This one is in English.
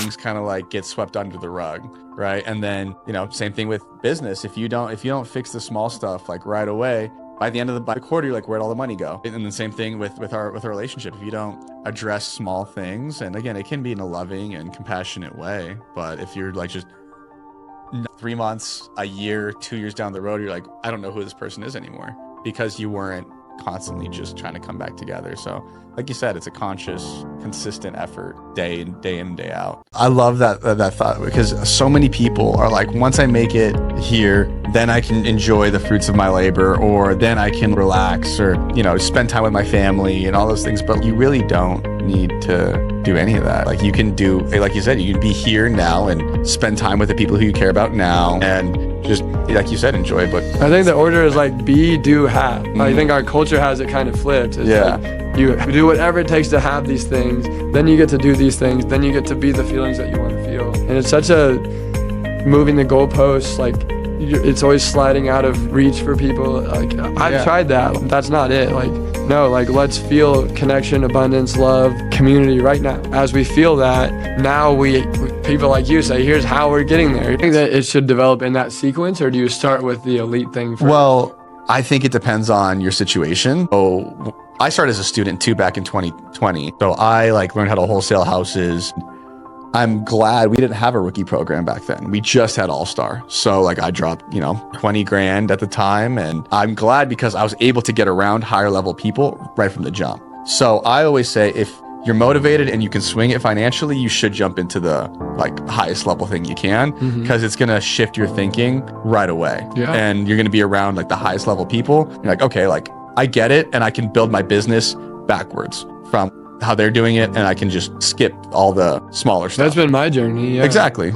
things kind of like get swept under the rug, right? And then, you know, same thing with business. If you don't fix the small stuff like right away, by the end of the quarter, you're like, where'd all the money go? And the same thing with our relationship. If you don't address small things, and again, it can be in a loving and compassionate way, but if you're like just 3 months, a year, 2 years down the road, you're like, I don't know who this person is anymore, because you weren't constantly just trying to come back together. So like you said, it's a conscious, consistent effort, day in, day out. I love that thought, because so many people are like, once I make it here, then I can enjoy the fruits of my labor, or then I can relax, or, you know, spend time with my family and all those things. But you really don't need to do any of that. Like, you can do, like you said, you can be here now and spend time with the people who you care about now, and just, like you said, enjoy. But I think the order is like be, do, have. I think our culture has it kind of flipped. It's like, you do whatever it takes to have these things, then you get to do these things, then you get to be the feelings that you want to feel. And it's such a moving the goalposts, like it's always sliding out of reach for people. Like, I've tried that. That's not it. Like, no, like, let's feel connection, abundance, love, community right now. As we feel that, now people like you say, here's how we're getting there. You think that it should develop in that sequence, or do you start with the elite thing first? Well, I think it depends on your situation. So I started as a student too back in 2020. So I like learned how to wholesale houses. I'm glad we didn't have a rookie program back then. We just had All-Star. So like I dropped, you know, 20 grand at the time. And I'm glad because I was able to get around higher level people right from the jump. So I always say, if you're motivated and you can swing it financially, you should jump into the like highest level thing you can, because it's going to shift your thinking right away. And you're going to be around like the highest level people. You're like, okay, like I get it, and I can build my business backwards from how they're doing it, and I can just skip all the smaller stuff. That's been my journey. Exactly.